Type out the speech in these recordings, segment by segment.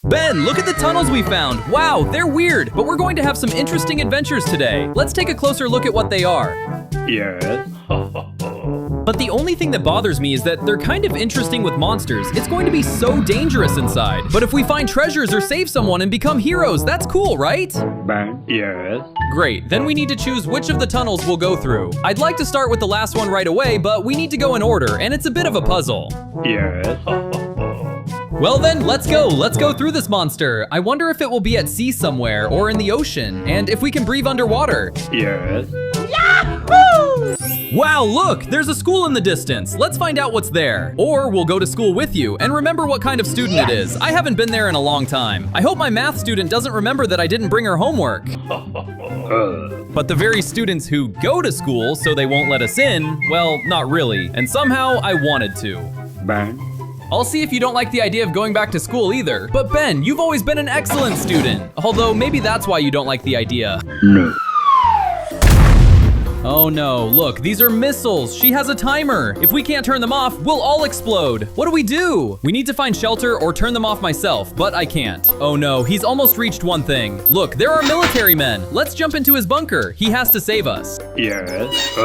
Ben, look at the tunnels we found. Wow, they're weird, but we're going to have some interesting adventures today. Let's take a closer look at what they are. Yes. But the only thing that bothers me is that they're kind of interesting with monsters. It's going to be so dangerous inside. But if we find treasures or save someone and become heroes, that's cool, right? Ben, yes. Great, then we need to choose which of the tunnels we'll go through. I'd like to start with the last one right away, but we need to go in order, and it's a bit of a puzzle. Yes. Well then, let's go. Let's go through this monster. I wonder if it will be at sea somewhere or in the ocean, and if we can breathe underwater. Yes. Wow, look, there's a school in the distance. Let's find out what's there. Or we'll go to school with you and remember what kind of student it is. I haven't been there in a long time. I hope my math student doesn't remember that I didn't bring her homework. But the very students who go to school so they won't let us in, well, not really. And somehow I wanted to. Ben. I'll see if you don't like the idea of going back to school either. But Ben, you've always been an excellent student. Although maybe that's why you don't like the idea. No. Oh no, look, these are missiles. She has a timer. If we can't turn them off, we'll all explode. What do we do? We need to find shelter or turn them off myself, but I can't. Oh no, he's almost reached one thing. Look, there are military men. Let's jump into his bunker. He has to save us. Yes.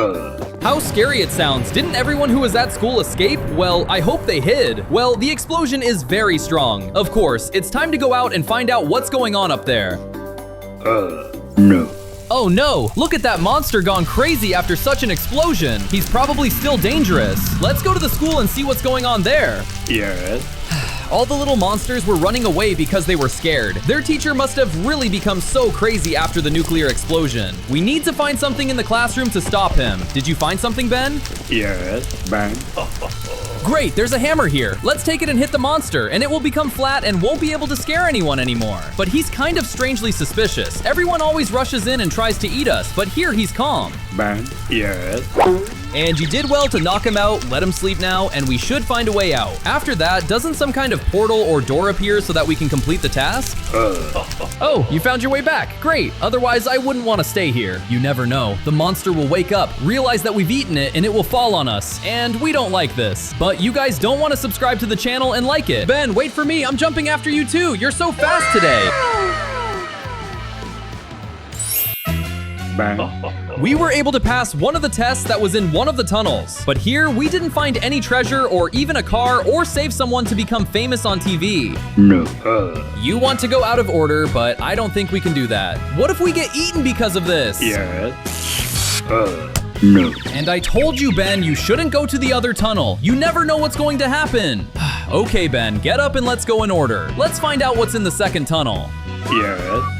How scary it sounds. Didn't everyone who was at school escape? Well, I hope they hid. Well, the explosion is very strong. Of course, it's time to go out and find out what's going on up there. No. Oh no, look at that monster gone crazy after such an explosion. He's probably still dangerous. Let's go to the school and see what's going on there. Yes. All the little monsters were running away because they were scared. Their teacher must have really become so crazy after the nuclear explosion. We need to find something in the classroom to stop him. Did you find something, Ben? Yes. Ben. Great, there's a hammer here. Let's take it and hit the monster, and it will become flat and won't be able to scare anyone anymore. But he's kind of strangely suspicious. Everyone always rushes in and tries to eat us, but here he's calm. Ben. Yes. And you did well to knock him out, let him sleep now, and we should find a way out. After that, doesn't some kind of portal or door appear so that we can complete the task? Oh, you found your way back. Great. Otherwise, I wouldn't want to stay here. You never know. The monster will wake up, realize that we've eaten it, and it will fall on us. And we don't like this. But you guys don't want to subscribe to the channel and like it. Ben, wait for me. I'm jumping after you too. You're so fast today. Ben. We were able to pass one of the tests that was in one of the tunnels. But here, we didn't find any treasure or even a car or save someone to become famous on TV. No. You want to go out of order, but I don't think we can do that. What if we get eaten because of this? Yes. No. And I told you, Ben, you shouldn't go to the other tunnel. You never know what's going to happen. Okay, Ben, get up and let's go in order. Let's find out what's in the second tunnel. Yes.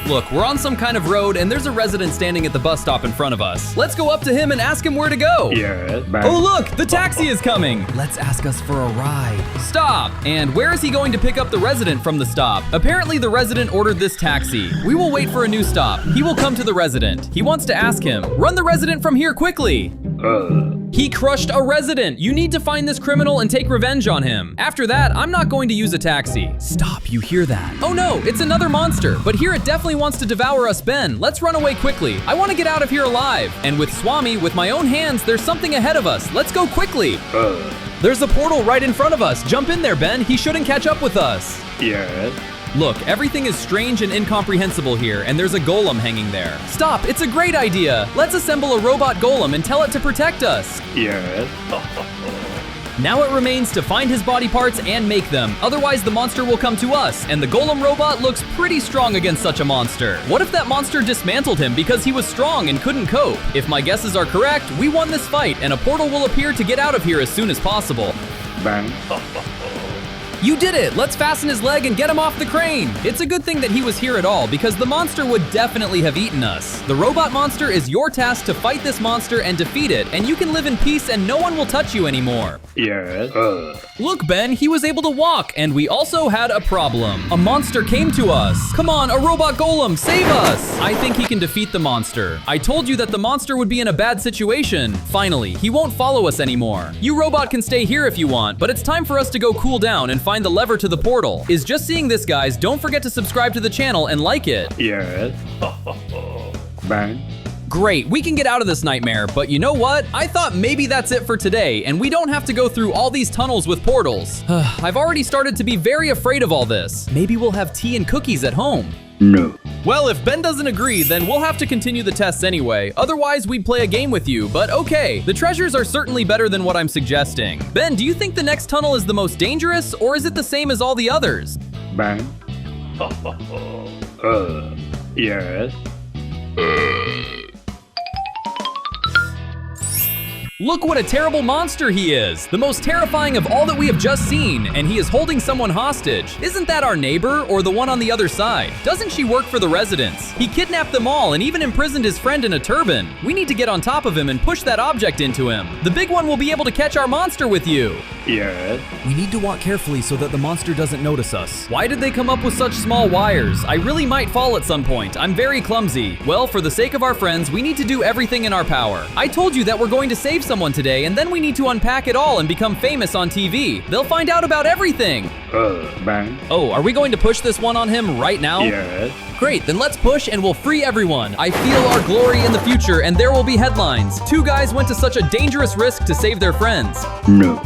Look, we're on some kind of road and there's a resident standing at the bus stop in front of us. Let's go up to him and ask him where to go. Yes. Ben. Oh look, the taxi is coming. Let's ask us for a ride. Stop. And where is he going to pick up the resident from the stop? Apparently the resident ordered this taxi. We will wait for a new stop. He will come to the resident. He wants to ask him, run the resident from here quickly. He crushed a resident. You need to find this criminal and take revenge on him. After that, I'm not going to use a taxi. Stop, you hear that? Oh no, it's another monster. But here it definitely wants to devour us, Ben. Let's run away quickly. I want to get out of here alive. And with Swami, with my own hands, there's something ahead of us. Let's go quickly. There's a portal right in front of us. Jump in there, Ben. He shouldn't catch up with us. Yes. Look, everything is strange and incomprehensible here, and there's a golem hanging there. Stop, it's a great idea. Let's assemble a robot golem and tell it to protect us. Yes. Now it remains to find his body parts and make them. Otherwise, the monster will come to us, and the golem robot looks pretty strong against such a monster. What if that monster dismantled him because he was strong and couldn't cope? If my guesses are correct, we won this fight, and a portal will appear to get out of here as soon as possible. Ben. You did it! Let's fasten his leg and get him off the crane! It's a good thing that he was here at all, because the monster would definitely have eaten us. The robot monster is your task to fight this monster and defeat it, and you can live in peace and no one will touch you anymore. Yes. Look, Ben, he was able to walk, and we also had a problem. A monster came to us. Come on, a robot golem, save us! I think he can defeat the monster. I told you that the monster would be in a bad situation. Finally, he won't follow us anymore. You robot can stay here if you want, but it's time for us to go cool down and find the lever to the portal. Is just seeing this, guys. Don't forget to subscribe to the channel and like it. Yes. Ben. Great, we can get out of this nightmare, but you know what? I thought maybe that's it for today, and we don't have to go through all these tunnels with portals. I've already started to be very afraid of all this. Maybe we'll have tea and cookies at home. No. Well, if Ben doesn't agree, then we'll have to continue the tests anyway. Otherwise, we'd play a game with you, but okay. The treasures are certainly better than what I'm suggesting. Ben, do you think the next tunnel is the most dangerous, or is it the same as all the others? Bang. Yes. Look what a terrible monster he is! The most terrifying of all that we have just seen, and he is holding someone hostage. Isn't that our neighbor, or the one on the other side? Doesn't she work for the residents? He kidnapped them all and even imprisoned his friend in a turban. We need to get on top of him and push that object into him. The big one will be able to catch our monster with you. Yes. We need to walk carefully so that the monster doesn't notice us. Why did they come up with such small wires? I really might fall at some point. I'm very clumsy. Well, for the sake of our friends, we need to do everything in our power. I told you that we're going to save someone today, and then we need to unpack it all and become famous on TV. They'll find out about everything. Bang. Oh, are we going to push this one on him right now? Yes. Great, then let's push and we'll free everyone. I feel our glory in the future, and there will be headlines. 2 guys went to such a dangerous risk to save their friends. No.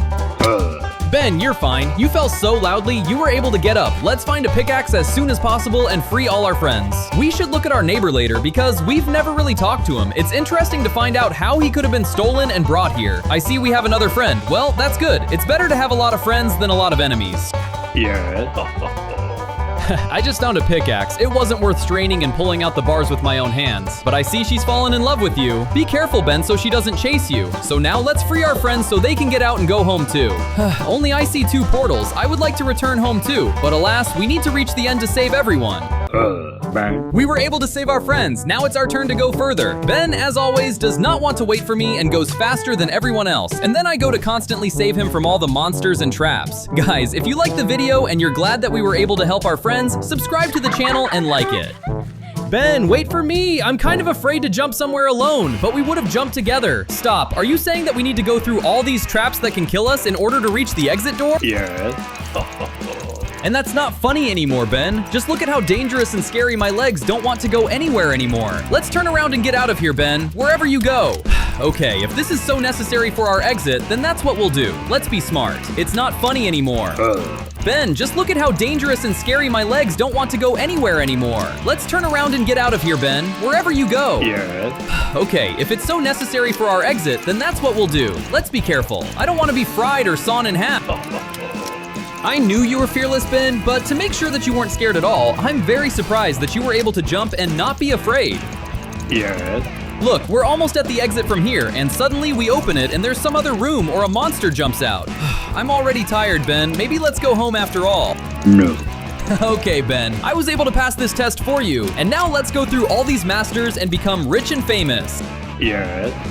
Ben, you're fine. You fell so loudly, you were able to get up. Let's find a pickaxe as soon as possible and free all our friends. We should look at our neighbor later because we've never really talked to him. It's interesting to find out how he could have been stolen and brought here. I see we have another friend. Well, that's good. It's better to have a lot of friends than a lot of enemies. Yes. I just found a pickaxe. It wasn't worth straining and pulling out the bars with my own hands. But I see she's fallen in love with you. Be careful, Ben, so she doesn't chase you. So now let's free our friends so they can get out and go home too. Only I see 2 portals. I would like to return home too. But alas, we need to reach the end to save everyone. Bang. We were able to save our friends. Now it's our turn to go further. Ben, as always, does not want to wait for me and goes faster than everyone else. And then I go to constantly save him from all the monsters and traps. Guys, if you liked the video and you're glad that we were able to help our friends, subscribe to the channel and like it. Ben, wait for me! I'm kind of afraid to jump somewhere alone, but we would have jumped together. Stop, are you saying that we need to go through all these traps that can kill us in order to reach the exit door? Yes. And that's not funny anymore, Ben. Just look at how dangerous and scary my legs don't want to go anywhere anymore. Let's turn around and get out of here, Ben. Wherever you go. Okay, if this is so necessary for our exit, then that's what we'll do. Let's be smart. It's not funny anymore. Ben, just look at how dangerous and scary my legs don't want to go anywhere anymore. Let's turn around and get out of here, Ben. Wherever you go. Yes. Okay, if it's so necessary for our exit, then that's what we'll do. Let's be careful. I don't want to be fried or sawn in half. I knew you were fearless, Ben, but to make sure that you weren't scared at all, I'm very surprised that you were able to jump and not be afraid. Yes. Look, we're almost at the exit from here, and suddenly we open it and there's some other room or a monster jumps out. I'm already tired, Ben. Maybe let's go home after all. No. Okay, Ben. I was able to pass this test for you, and now let's go through all these masters and become rich and famous. Yes.